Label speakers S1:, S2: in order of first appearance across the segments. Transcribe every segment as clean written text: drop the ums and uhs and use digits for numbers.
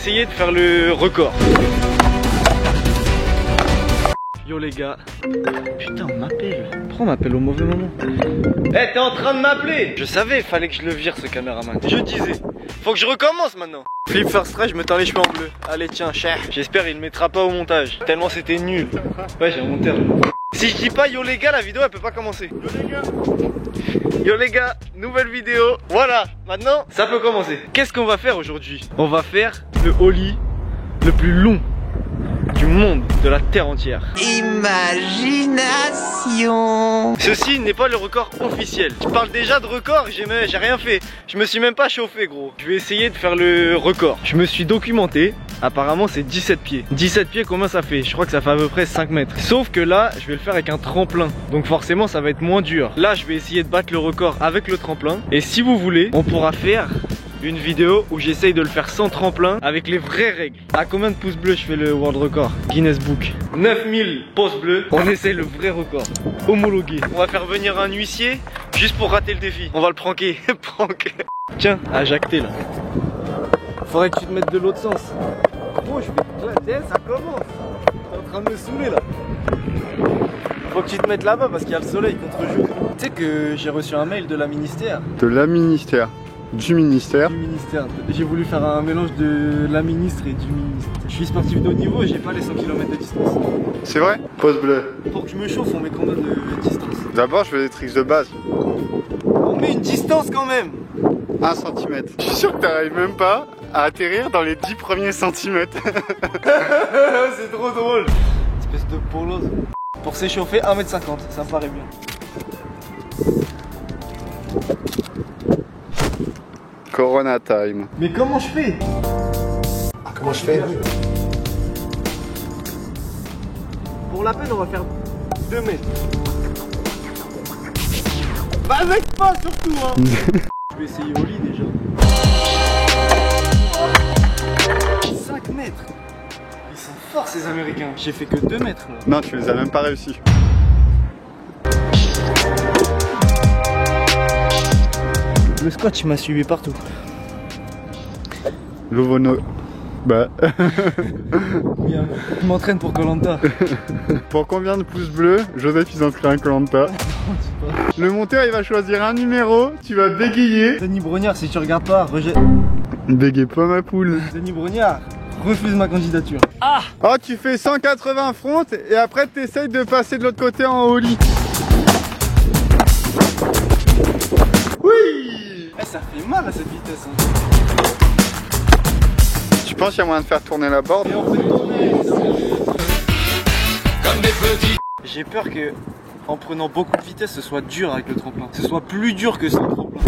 S1: essayer de faire le record. Yo les gars. Putain, on m'appelle. Pourquoi on m'appelle au mauvais moment? Eh, t'es en train de m'appeler? Je savais, fallait que je le vire ce caméraman. Je disais, faut que je recommence maintenant. Flip first try, je me teins les cheveux en bleu. Allez tiens, cher. J'espère il ne mettra pas au montage. Tellement c'était nul. Ouais, j'ai remonté. Si je dis pas yo les gars, la vidéo elle peut pas commencer. Yo les gars. Yo les gars, nouvelle vidéo. Voilà, maintenant ça peut commencer. Qu'est-ce qu'on va faire aujourd'hui? On va faire le ollie le plus long du monde, de la terre entière. Imagination. Ceci n'est pas le record officiel. Je parle déjà de record, j'ai rien fait. Je me suis même pas chauffé gros. Je vais essayer de faire le record. Je me suis documenté. Apparemment c'est 17 pieds. 17 pieds combien ça fait? Je crois que ça fait à peu près 5 mètres. Sauf que là je vais le faire avec un tremplin. Donc forcément ça va être moins dur. Là je vais essayer de battre le record avec le tremplin. Et si vous voulez, on pourra faire une vidéo où j'essaye de le faire sans tremplin avec les vraies règles. À combien de pouces bleus je fais le world record? Guinness Book. 9000 pouces bleus. On essaye le vrai record. Homologué. On va faire venir un huissier juste pour rater le défi. On va le pranker. Pranker. Tiens, à jacter là. Faudrait que tu te mettes de l'autre sens. Oh, je vais ça commence. T'es en train de me saouler là. Faut que tu te mettes là-bas parce qu'il y a le soleil contre-jour. Tu sais que j'ai reçu un mail de la ministère.
S2: De la ministère. Du ministère.
S1: Du ministère. J'ai voulu faire un mélange de la ministre et du ministre. Je suis sportif de haut niveau et j'ai pas les 100 km de distance.
S2: C'est vrai? Pause bleue.
S1: Pour que je me chauffe, on met combien de distance?
S2: D'abord, je fais des tricks de base.
S1: On met une distance quand même.
S2: 1 cm. Je suis sûr que t'arrives même pas à atterrir dans les 10 premiers centimètres.
S1: C'est trop drôle. Espèce de polosse. Pour s'échauffer, 1,50 m, ça me paraît bien.
S2: Corona time.
S1: Mais comment je fais?
S3: Comment je fais?
S1: Pour la peine, on va faire 2 mètres. Bah avec pas surtout hein. Je vais essayer au lit déjà. 5 mètres. Ils sont forts ces Américains. J'ai fait que 2 mètres là.
S2: Non, tu les as même pas réussi.
S1: Le scotch m'a suivi partout.
S2: L'ovono. Bah.
S1: Bien. Je m'entraîne pour Koh-Lanta.
S2: Pour combien de pouces bleus, Joseph il s'inscrit à Koh-Lanta? Le monteur il va choisir un numéro, tu vas bégayer.
S1: Denis Brognard, si tu regardes pas, rejette.
S2: Bégaye pas ma poule.
S1: Denis Brognard, refuse ma candidature.
S2: Ah! Oh, tu fais 180 front et après t'essayes de passer de l'autre côté en ollie. Oui!
S1: Eh, ça fait mal à cette vitesse. Hein.
S2: Tu penses qu'il y a moyen de faire tourner la board?
S1: Et on peut tourner. Comme des petits. J'ai peur que, en prenant beaucoup de vitesse, ce soit dur avec le tremplin. Ce soit plus dur que sans tremplin.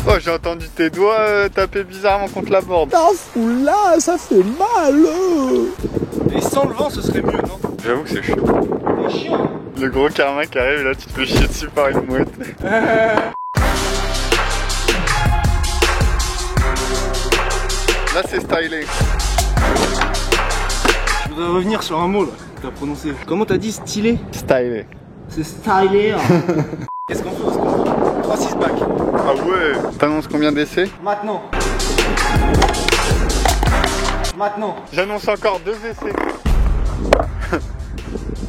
S2: Oh, j'ai entendu tes doigts taper bizarrement contre la board.
S3: Ah, là, ça fait mal.
S1: Et sans le vent, ce serait mieux, non?
S2: J'avoue que c'est chiant.
S1: C'est chiant.
S2: Le gros karma qui arrive et là tu te fais chier dessus par une mouette. Là c'est stylé.
S1: Je voudrais revenir sur un mot là, que t'as prononcé. Comment t'as dit stylé?
S2: Stylé.
S1: C'est stylé. Qu'est-ce qu'on fait? 3-6 back.
S2: Ah ouais. T'annonces combien d'essais?
S1: Maintenant. Maintenant.
S2: J'annonce encore 2 essais.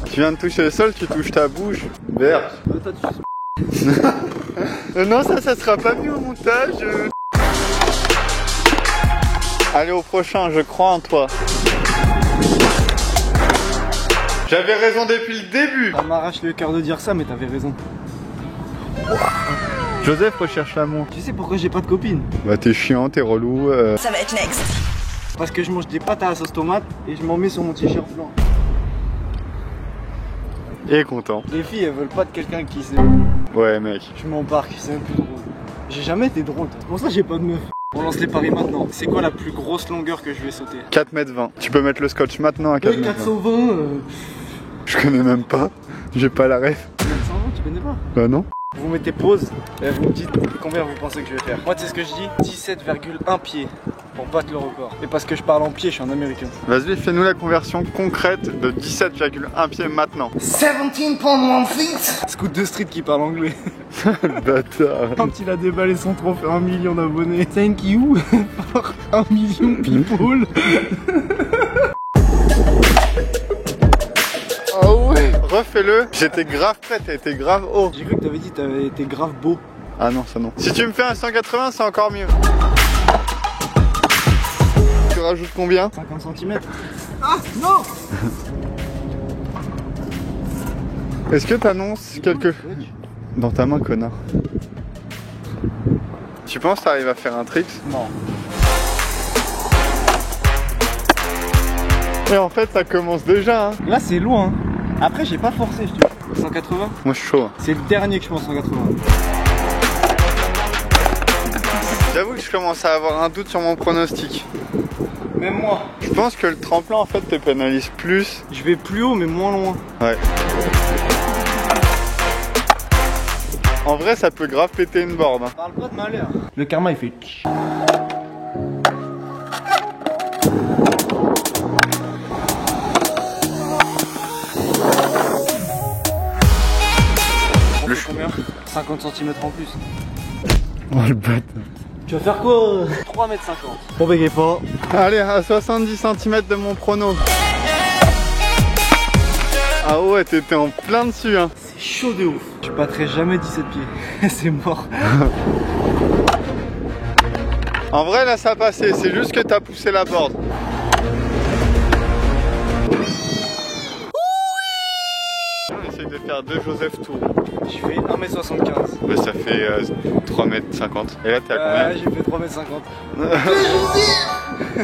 S2: Tu viens de toucher le sol, tu touches ta bouche. Berge. Non, ça sera pas mis au montage. Allez au prochain, je crois en toi. J'avais raison depuis le début.
S1: Ça m'arrache le cœur de dire ça, mais t'avais raison.
S2: Joseph recherche l'amour.
S1: Tu sais pourquoi j'ai pas de copine?
S2: Bah t'es chiant, t'es relou.
S4: Ça va être next.
S1: Parce que je mange des pâtes à la sauce tomate et je m'en mets sur mon t-shirt blanc.
S2: Et content.
S1: Les filles elles veulent pas de quelqu'un qui sait.
S2: Ouais mec.
S1: Je m'embarque, c'est même plus drôle. J'ai jamais été drôle. C'est pour ça que j'ai pas de meuf. On lance les paris maintenant. C'est quoi la plus grosse longueur que je vais sauter?
S2: 4,20 m. Tu peux mettre le scotch maintenant à 4,20 m.
S1: 420
S2: Je connais même pas. J'ai pas la ref.
S1: 420, tu connais pas?
S2: Bah non.
S1: Vous mettez pause et vous me dites combien vous pensez que je vais faire. Moi, tu sais ce que je dis? 17,1 pieds. pour battre le record. Et parce que je parle en pied, je suis un américain.
S2: Vas-y, fais-nous la conversion concrète de 17,1 pieds maintenant.
S3: 17.1 feet.
S1: Scoot de street qui parle anglais.
S2: Le bâtard.
S1: Quand il a déballé son trophée 1 million d'abonnés. Thank you for 1 million people.
S2: Oh ouais. Refais-le. J'étais grave prêt, t'as été grave haut.
S1: J'ai cru que t'avais dit que t'avais été grave beau.
S2: Ah non, ça non. Si tu me fais un 180, c'est encore mieux. Tu rajoutes combien?
S1: 50 cm. Ah non.
S2: Est-ce que t'annonces quelque... Dans ta main, connard. Tu penses que t'arrives à faire un trick?
S1: Non.
S2: Et en fait, ça commence déjà, hein.
S1: Là c'est loin. Après j'ai pas forcé, je te dis. 180.
S2: Moi, je suis chaud. Hein.
S1: C'est le dernier que je pense 180.
S2: J'avoue que je commence à avoir un doute sur mon pronostic.
S1: Même moi.
S2: Je pense que le tremplin, en fait, te pénalise plus.
S1: Je vais plus haut mais moins loin.
S2: Ouais. En vrai, ça peut grave péter une board. Hein.
S1: Parle pas de malheur. Le karma il fait. On fait combien? 50 cm en plus.
S2: Oh le bâtard.
S1: Tu vas faire quoi? 3,50 m. Bon bégaye pas.
S2: Allez, à 70 cm de mon prono. Ah ouais, t'étais en plein dessus, hein.
S1: C'est chaud de ouf. Je battrai jamais 17 pieds. C'est mort.
S2: En vrai, là, ça a passé. C'est juste que t'as poussé la board. On essaye de faire 2 Joseph Tour.
S1: Je fais 1,75 m.
S2: Ouais, ça fait 3,50 m. Et là, t'es à combien?
S1: J'ai fait 3,50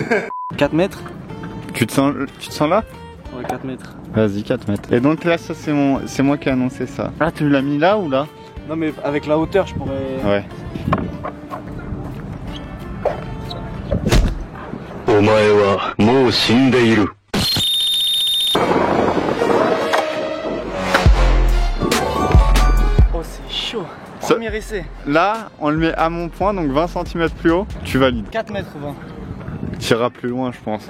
S1: m. 4 mètres?
S2: Tu te sens là?
S1: Ouais, 4 mètres.
S2: Vas-y, 4 mètres. Et donc là, ça c'est moi qui ai annoncé ça. Ah, tu l'as mis là ou là?
S1: Non mais avec la hauteur, je pourrais...
S2: Ouais.
S1: Oh, c'est chaud. Premier essai.
S2: Là, on le met à mon point, donc 20 cm plus haut. Tu valides.
S1: 4 mètres 20.
S2: Tu iras plus loin, je pense.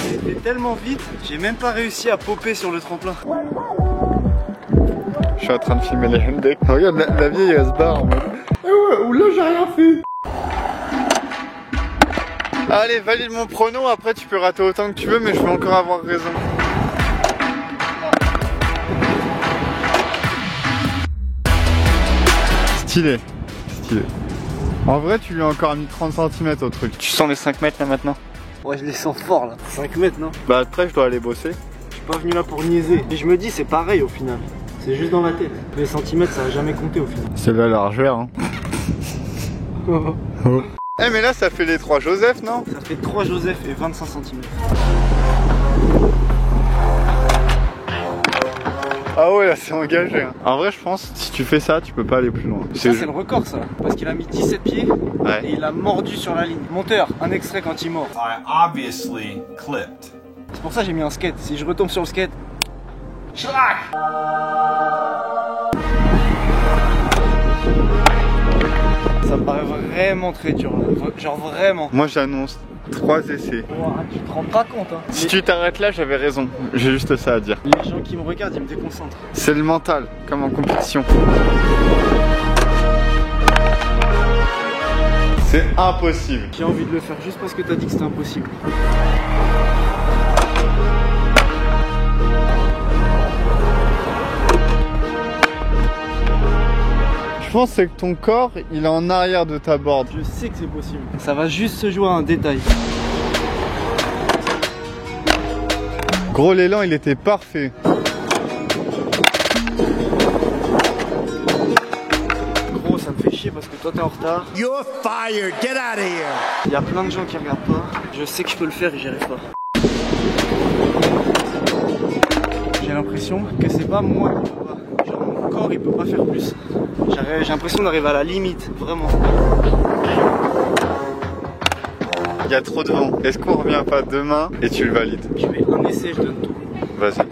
S1: C'était tellement vite, j'ai même pas réussi à popper sur le tremplin.
S2: Je suis en train de filmer les Hendek. Regarde, la vieille elle se barre en mode. Eh ouais, ou là j'ai rien fait. Allez, valide mon prono, après tu peux rater autant que tu veux, mais je vais encore avoir raison. Stylé. Stylé. En vrai, tu lui as encore mis 30 cm au truc. Tu sens les 5 mètres là maintenant?
S1: Ouais, je les sens fort là. 5 mètres, non?
S2: Bah après, je dois aller bosser.
S1: Je suis pas venu là pour niaiser. Et je me dis, c'est pareil au final. C'est juste dans la tête. Les centimètres, ça a jamais compté au final.
S2: C'est la largeur, hein. Eh mais là, ça fait les 3 Joseph, non?
S1: Ça fait 3 Joseph et 25 cm.
S2: Ah ouais, là c'est engagé. Hein. En vrai, je pense si tu fais ça, tu peux pas aller plus loin.
S1: Ça, c'est le record, ça. Parce qu'il a mis 17 pieds
S2: ouais.
S1: Et il a mordu sur la ligne. Monteur, un extrait quand il mord.
S4: I obviously clipped.
S1: C'est pour ça que j'ai mis un skate. Si je retombe sur le skate. Ça me paraît vraiment très dur là. Genre vraiment.
S2: Moi j'annonce 3 essais.
S1: Wow, tu te rends pas compte hein.
S2: Si tu t'arrêtes là, j'avais raison. J'ai juste ça à dire.
S1: Les gens qui me regardent, ils me déconcentrent.
S2: C'est le mental, comme en compétition. C'est impossible.
S1: J'ai envie de le faire juste parce que t'as dit que c'était impossible.
S2: Je pense que ton corps, il est en arrière de ta board.
S1: Je sais que c'est possible. Ça va juste se jouer à un détail.
S2: Gros, l'élan, il était parfait.
S1: Gros, ça me fait chier parce que toi t'es en retard.
S3: You're fired. Get out of here.
S1: Il y a plein de gens qui regardent pas. Je sais que je peux le faire et j'y arrive pas. J'ai l'impression que c'est pas moi qui peux pas. Genre mon corps il peut pas faire plus. J'ai l'impression d'arriver à la limite, vraiment.
S2: Il y a trop de vent. Est-ce qu'on revient pas demain et tu le valides?
S1: Je fais un essai, je donne tout.
S2: Vas-y.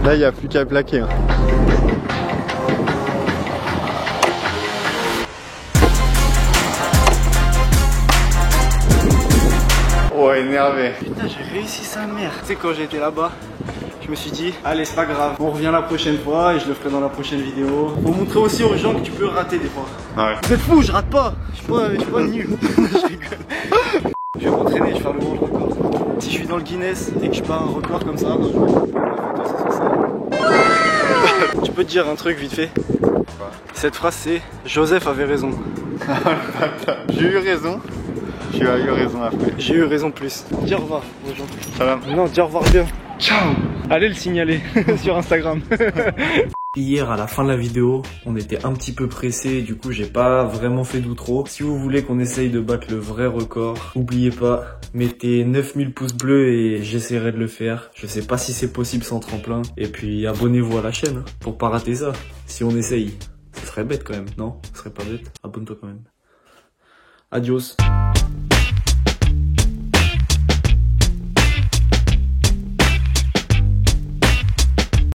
S2: Là, il n'y a plus qu'à plaquer. Hein. énervé.
S1: Putain, j'ai réussi sa mère. Tu sais, quand j'étais là-bas, je me suis dit, allez, c'est pas grave, on revient la prochaine fois et je le ferai dans la prochaine vidéo. Faut montrer aussi aux gens que tu peux rater des fois.
S2: Ouais.
S1: Vous êtes fous, je rate pas. Je suis pas nul. Je rigole. Je vais m'entraîner, je vais faire le world record. Si je suis dans le Guinness et que je bats un record comme ça, je vais prendre la photo, c'est ça. Tu peux te dire un truc vite fait? Cette phrase c'est Joseph avait raison.
S2: J'ai eu raison. Tu as eu raison après.
S1: J'ai eu raison plus. Dis au revoir aux gens.
S2: Salam.
S1: Non, dis au revoir bien. Ciao. Allez le signaler sur Instagram.
S5: Hier à la fin de la vidéo, on était un petit peu pressé, du coup j'ai pas vraiment fait d'outro. Si vous voulez qu'on essaye de battre le vrai record, n'oubliez pas, mettez 9000 pouces bleus et j'essaierai de le faire. Je sais pas si c'est possible sans tremplin. Et puis abonnez-vous à la chaîne hein, pour pas rater ça. Si on essaye, ce serait bête quand même, non? Ce serait pas bête. Abonne-toi quand même. Adios.